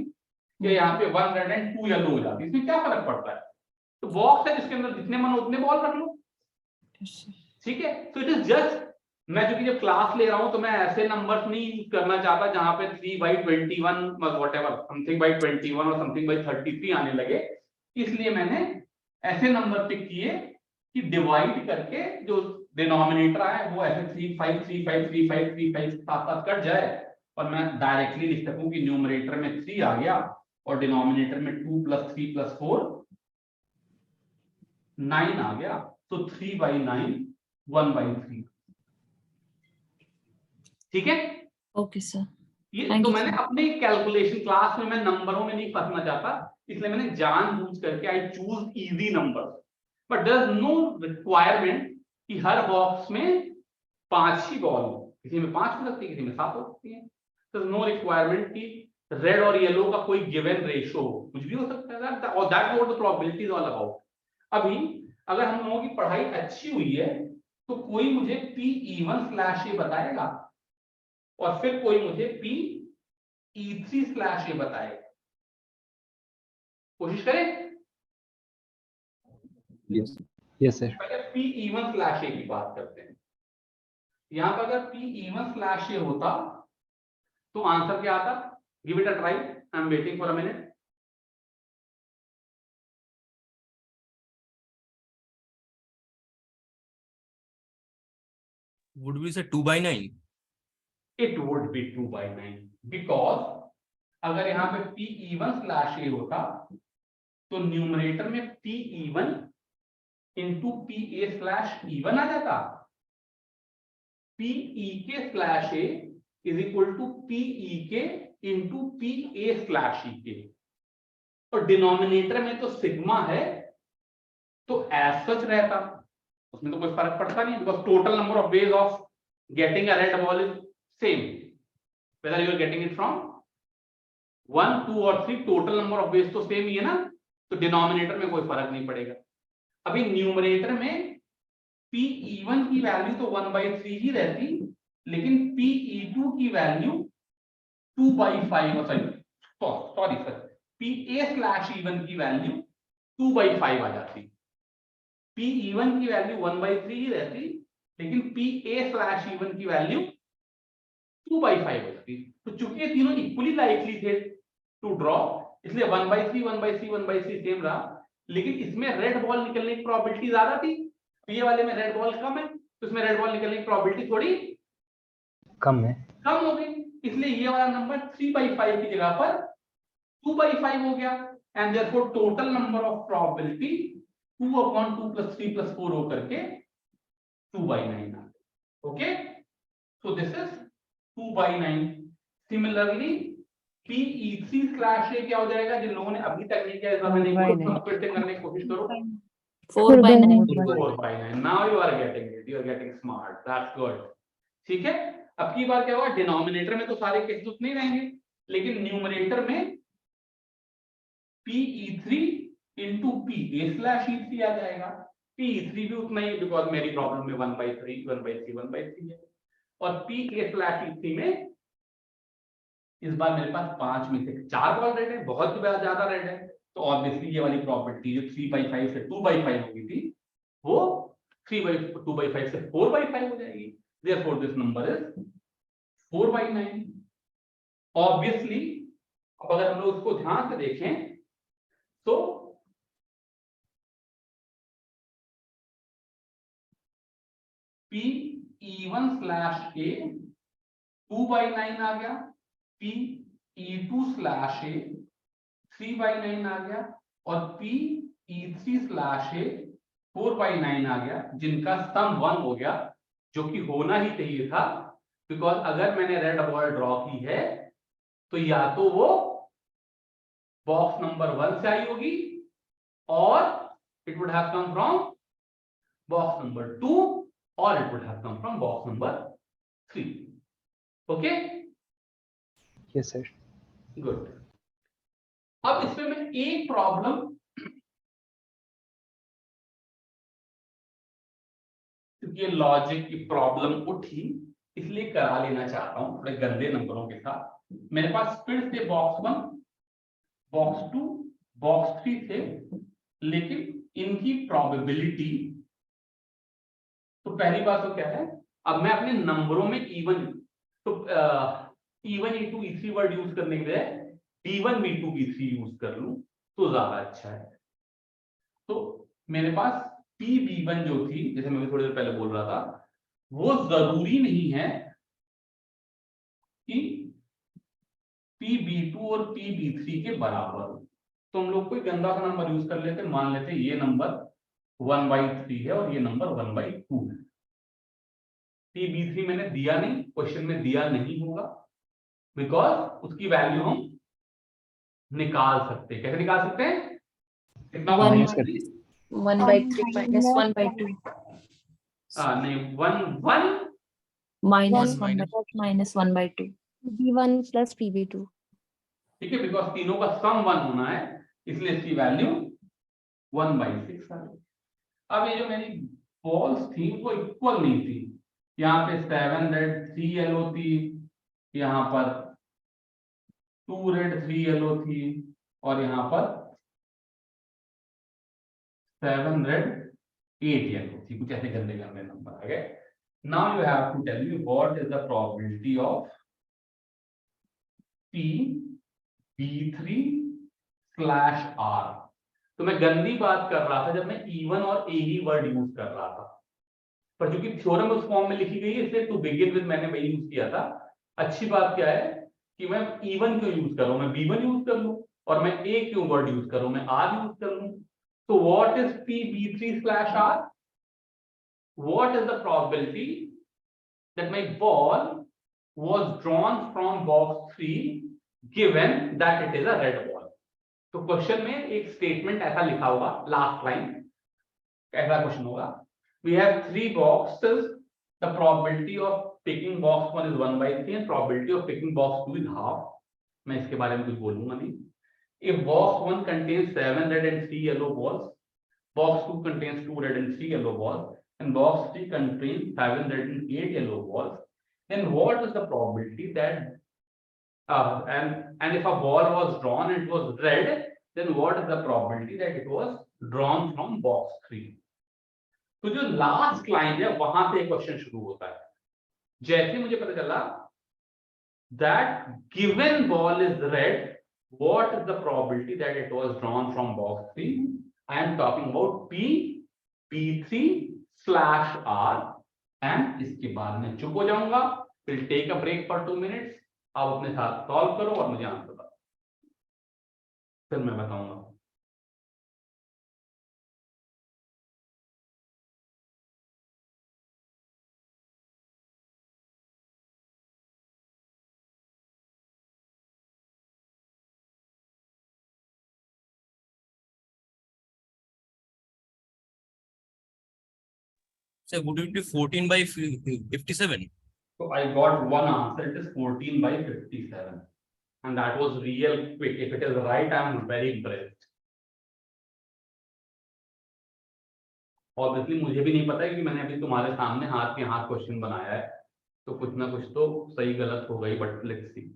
या यहाँ पे 1 रेड एंड 2 येलो हो जाती, इसमें क्या फर्क पड़ता है? तो बॉक्स है जिसके अंदर जितने मन उतने बॉल रख लो, ठीक है। तो इट इज जस्ट, मैं जो कि जब क्लास ले रहा हूं तो मैं ऐसे नंबर्स नहीं यूज करना चाहता जहां पे 3/21 व्हाटएवर समथिंग बाय 21 और समथिंग बाय 33 आने लगे, इसलिए मैंने ऐसे नंबर पिक किए कि डिवाइड करके जो डिनोमिनेटर है वो ऐसे 3 5 3 5 3 5 3 5 7 कट जाए, और मैं डायरेक्टली लिख सकूं कि न्यूमरेटर में 3 आ गया और डिनोमिनेटर में 2 + 3 + 4 9 आ गया, तो 3/9 1/3। ठीक है? Okay, sir. ये Thank तो you, मैंने sir. अपने कैलकुलेशन क्लास में मैं नंबरों में नहीं फंसना चाहता, इसलिए मैंने जानबूझ करके I choose easy number, but there is no requirement कि हर बॉक्स में 5 ही बॉल हो, किसी में 5 हो सकती है, किसी में 7 हो सकती है। देयर इज नो रिक्वायरमेंट कि रेड और येलो का कोई गिवन रेशियो हो, कुछ भी हो सकता है, और that what the probability is all about. अभी अगर हम लोगों की पढ़ाई अच्छी हुई है तो कोई मुझे PE1/A बताएगा और फिर कोई मुझे PE3/A बताएगा। कोशिश करें। Yes sir. पहले PE1/A की बात करते हैं। यहां पर अगर PE1/A होता तो आंसर क्या आता? Give it a try, I am waiting for a minute. Would we say 2/9? It would be 2/9 because अगर यहाँ पे PE1/A होता तो न्यूमरेटर में PE1 into PA/E1 आ जाता। PEK/A is equal to PEK into PA/EK, और डिनोमिनेटर में तो सिग्मा है तो एज सच रहता, उसमें तो कोई फर्क पड़ता नहीं, because total number of ways of getting a red ball is same, whether you are getting it from 1 2 और 3, टोटल नंबर ऑफ वेज तो सेम ही है ना, तो डिनोमिनेटर में कोई फर्क नहीं पड़ेगा। अभी न्यूमरेटर में PE1 की वैल्यू तो 1/3 ही रहती, लेकिन PE2 की वैल्यू 2/5, सॉरी सर, PA/E1 की वैल्यू 2/5 आ जाती। PE1 की वैल्यू 1/3 ही रहती, लेकिन PA/E1 की वैल्यू 2/5 हो जाती। तो चूंकि ये तीनों इक्वली लाइकली थे टू ड्रॉ, इसलिए 1/3 1/3 1/3 सेम रहा, लेकिन इसमें रेड बॉल निकलने की प्रोबेबिलिटी ज्यादा थी, ये वाले में रेड बॉल कम है, तो इसमें रेड बॉल निकलने की प्रोबेबिलिटी थोड़ी कम है, कम हो गई, इसलिए ये वाला नंबर 3/5 की जगह पर 2/5 हो गया, and therefore total number of probability 2/2 + 3 + 4 होकर के 2/9 आ गया। Okay, so this is 2/9। Similarly PE3/A क्या हो जाएगा? जिन लोगों ने अभी तक नहीं किया, इस बार मैंने एक बार फिर से करने की कोशिश करो। 4/9. 4/9। Now you are getting it, you are getting smart, that's good। ठीक है, अब की बार क्या होगा, डिनोमिनेटर में तो सारे केसेस उतने ही रहेंगे, लेकिन न्यूमरेटर में PE3 into PA/E3 आ जाएगा। PE3 भी उतना ही, बिकॉज मेरी प्रॉब्लम में 1/3 1/3 1/3 है, और PA/E3 में इस बार मेरे पास 5 में से 4 बॉल रेड है, बहुत ज्यादा रेड है, तो ऑब्वियसली ये वाली प्रॉपर्टी जो 3/5 से 2/5 होगी थी, वो 2/5 से 4/5 हो जाएगी। Therefore this number is 4/9। Obviously अब अगर हम लोग उसको ध्यान से देखें तो PE1/A 2/9 आ गया, PE2/A 3/9 आ गया, और PE3/A 4/9 आ गया, जिनका सम 1 हो गया, जो कि होना ही चाहिए था, बिकॉज अगर मैंने रेड बॉल ड्रॉ की है तो या तो वो बॉक्स नंबर 1 से आई होगी, और it would have come from box number 2, और it would have come from box number 3। Okay, yes sir. Good. अब इसमें मैं एक प्रॉब्लम, क्योंकि ये लॉजिक की प्रॉब्लम उठी इसलिए करा लेना चाहता हूं थोड़े गंदे नंबरों के साथ। मेरे पास फिर से बॉक्स 1, बॉक्स 2, बॉक्स 3 थे, लेकिन इनकी प्रोबेबिलिटी, तो पहली बात तो क्या है, अब मैं अपने नंबरों में इवन, तो E1 E2 E3 word use करने के लिए D1 B2 B3 यूज कर लूं तो ज्यादा अच्छा है। तो मेरे पास PB1 जो थी, जैसे मैं थोड़ी देर पहले बोल रहा था, वो जरूरी नहीं है कि PB2 और PB3 के बराबर हो। तो हम लोग कोई गंदा सा नंबर यूज कर लेते, मान लेते ये नंबर 1/3 है और ये नंबर 1/2 है। PB3 मैंने दिया नहीं, क्वेश्चन में दिया नहीं होगा, बिकॉज उसकी वैल्यू हम निकाल सकते हैं। कैसे निकाल सकते हैं? कितना One माइनस कर 1/3 minus 1/2 नहीं, 1 minus One 1 minus 1/2. PB1 plus PB2. ठीक है, बिकॉज तीनों का सम 1 होना है, इसलिए इसकी वैल्यू 1/6 आ गई। अब ये जो मेरी बॉल्स थी वो इक्वल नहीं थी, यहाँ पे 7 रेड 3 येलो थी, यहाँ पर 2 रेड 3 येलो थी, और यहाँ पर 7 रेड 8 येलो थी। कुछ ऐसे गंदे गंदे नंबर आ गए। Now you have to tell me what is the probability of PB3/R। तो मैं गंदी बात कर रहा था जब मैं E1 और A ही वर्ड यूज कर रहा था, पर चूंकि थ्योरम उस फॉर्म में लिखी गई है, इसलिए टू बिगिन विद मैंने वही यूज किया था। अच्छी बात क्या है कि मैं E1 क्यों यूज कर रहा हूं, मैं B1 यूज कर लूं, और मैं A क्यों वर्ड यूज कर रहा हूं, मैं R यूज कर लूं। तो what is PB3/R? What is the probability that my ball was drawn from box 3 given that it is a red ball? तो क्वेश्चन में एक स्टेटमेंट ऐसा लिखा होगा, लास्ट लाइन ऐसा क्वेश्चन होगा, we have 3 boxes, the probability of picking box 1 is 1/3 and probability of picking box 2 is half। मैं इसके बारे में कुछ बोलूंगा नहीं। If box 1 contains 7 red and 3 yellow balls, box 2 contains 2 red and 3 yellow balls, and box 3 contains 7 red and 8 yellow balls, then what is the probability that and if a ball was drawn and it was red, then what is the probability that it was drawn from box 3? तो जो last line है वहां से question शुरू होता है। जैसे मुझे पता चला that given ball is red, what is the probability that it was drawn from box 3? I am talking about PB3/R, and इसके बाद मैं चुप हो जाऊंगा, फिर take a break for 2 minutes. आप अपने साथ सॉल्व करो और मुझे आंसर बताओ, फिर मैं बताऊंगा। So would it be 14/57? So I got one answer, it is 14/57. and that was real quick. If it is right, I am very impressed. Obviously मुझे भी नहीं पता है कि मैंने अभी तुम्हारे सामने हाथ के हाथ क्वेश्चन बनाया है, तो कुछ ना कुछ तो सही गलत हो गई, but let's see.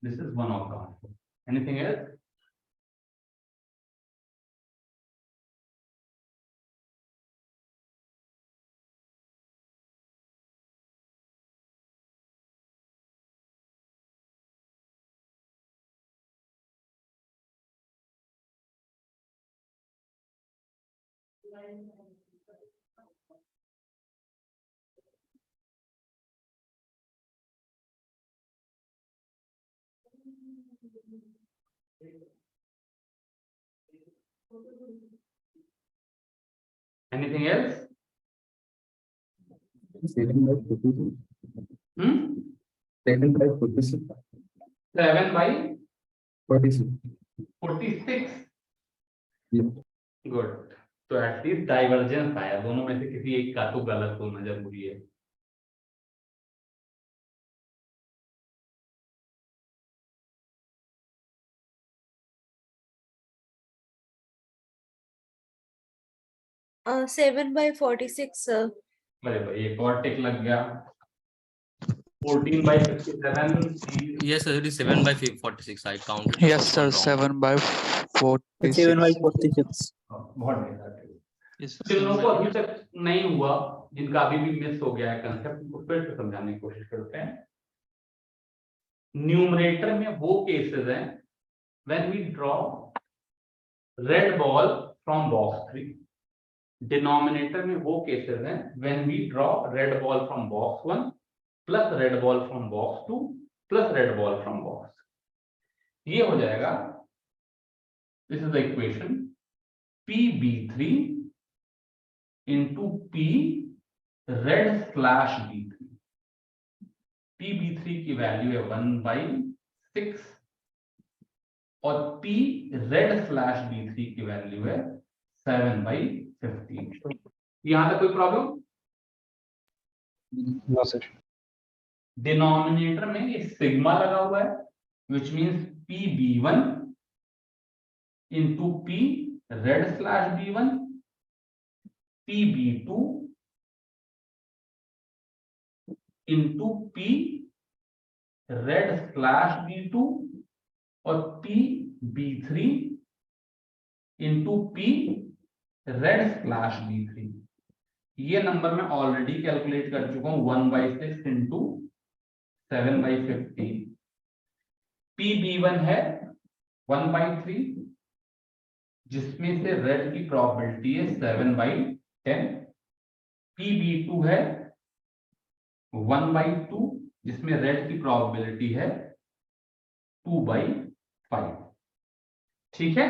This is one of them. Anything else? Anything else? 7 by 46. 7 by 46. 7 by 46. 46. Yeah. Good. तो एटलीस्ट डाइवर्जेंस आया, दोनों में से किसी एक का तो गलत होना जरूरी है. Seven by 46, sir. अरे भाई एक और टिक लग गया. 14 by 57. Yes, sir, it is 7 by 46. I counted. Yes, sir. 7 by 46. 7 by 46. बहुत ढेर है. Yes, sir. जिन लोगों को अभी तक नहीं हुआ, जिनका अभी भी मिस हो गया है कंसेप्ट, उनको फिर से समझाने की कोशिश करते हैं. न्यूमरेटर में वो केसेस हैं when we draw red ball from box 3. Denominator में वो केसेस हैं when we draw red ball from box 1 plus red ball from box 2 plus red ball from box. ये हो जाएगा, this is the equation, PB3 into P red slash B3. PB3 की value है 1/6 और P red slash B3 की value है 7/15. यहां तक कोई प्रॉब्लम? No sir. डिनोमिनेटर में ये सिग्मा लगा हुआ है, which means PB1 into P red slash B1, PB2 into P red slash B2 और PB3 into P red slash B3. ये नंबर मैं ऑलरेडी कैलकुलेट कर चुका हूं, 1/6 into 7/15. PB1 है 1/3, जिसमें से रेड की प्रोबेबिलिटी है 7/10. PB2 है 1/2, जिसमें रेड की प्रोबेबिलिटी है 2/5. ठीक है,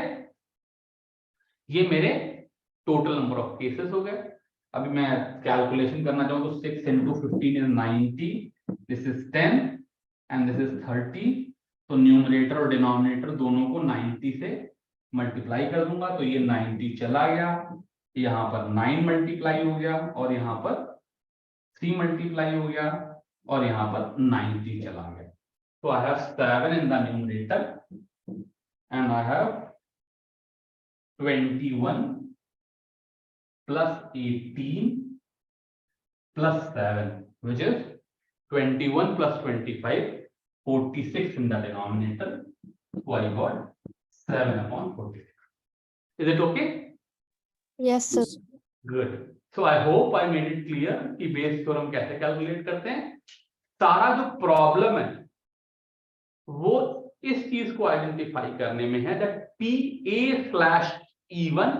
ये मेरे टोटल नंबर ऑफ केसेस हो गए. अभी मैं कैलकुलेशन करना चाहूँ तो 6 into 15 is 90, this is 10 and this is 30. तो न्यूमरेटर और डिनोमिनेटर दोनों को 90 से मल्टीप्लाई कर दूंगा, तो ये 90 चला गया, यहाँ पर 9 मल्टीप्लाई हो गया और यहाँ पर 3 मल्टीप्लाई हो गया और यहाँ पर 90 चला गया. तो I have 7 in the numerator and I have 21 plus 18 plus 7, which is 21 plus 25, 46 in the denominator. So I got 7/46. Is it okay? Yes, sir. Good. So I hope I made it clear कि Bayes theorem कैसे calculate करते हैं. सारा जो problem है वो इस चीज को आइडेंटिफाई करने में है, that PA/E1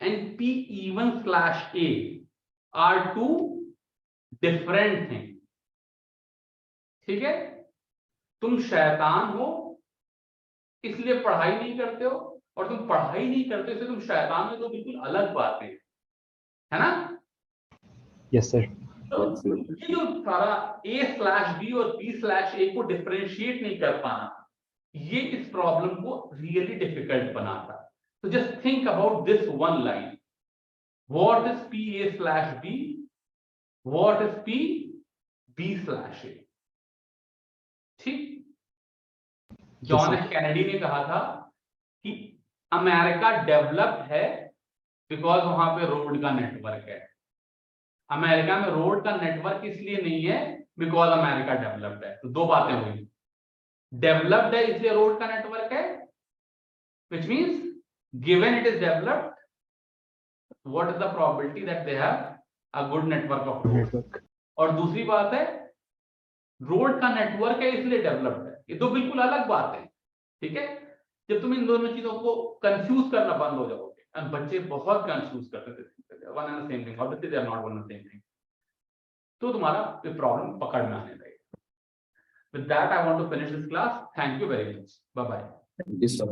and PE1/A are two different things. ठीक है, तुम शैतान हो इसलिए पढ़ाई नहीं करते हो, और तुम पढ़ाई नहीं करते इसलिए तुम शैतान हो, तो बिल्कुल अलग बातें हैं, है ना? Yes sir. तो ये जो सारा A/B और B/A को डिफरेंशिएट नहीं कर पाना, ये इस प्रॉब्लम को रियली डिफिकल्ट बनाता. So just think about this one line. What is PA/B? What is PB/A? ठीक, जॉन एफ कैनेडी ने कहा था कि अमेरिका डेवलप्ड है बिकॉज वहां पे रोड का नेटवर्क है। अमेरिका में रोड का नेटवर्क इसलिए नहीं है बिकॉज अमेरिका डेवलप्ड है। तो दो बातें हुई, डेवलप्ड है इसलिए रोड का नेटवर्क है, which means given it is developed, what is the probability that they have a good network of road? और दूसरी बात है रोड का नेटवर्क है इसलिए डेवलप्ड है। ये दो बिल्कुल अलग बात है, ठीक है। जब तुम इन दोनों चीजों को कंफ्यूज करना बंद हो जाओगे, और बच्चे बहुत कंफ्यूज करते थे, one and the same thing, obviously they are not one and the same thing, तो तुम्हारा ये प्रॉब्लम पकड़ में आने लगेगा। With that, I want to finish this class. Thank you very much. Bye bye. Yes, sir.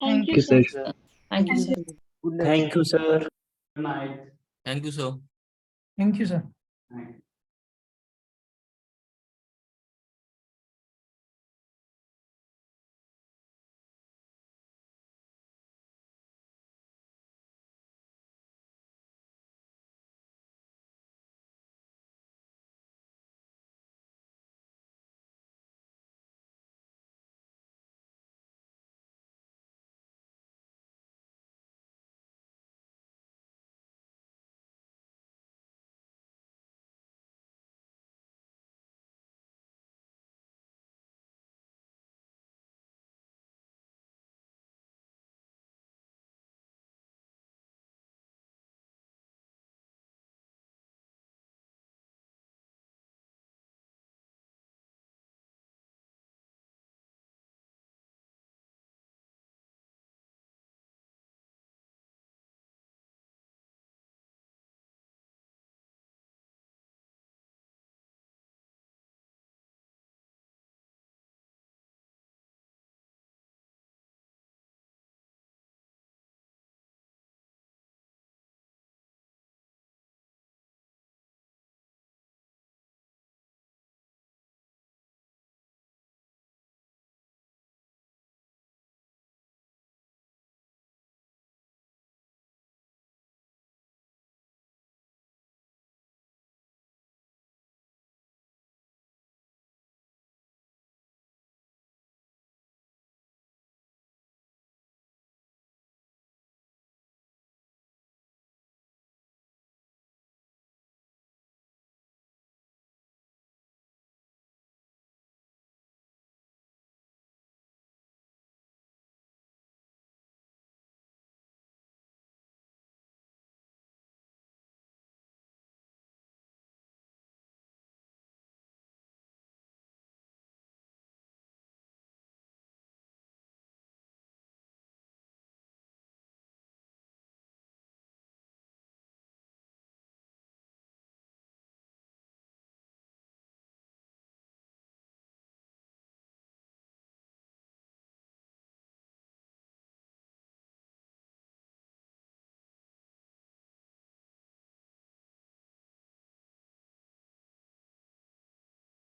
Thank you, sir. sir. Thank you, sir. Thank you, sir. Good night. Thank you, sir. Thank you, sir. Night.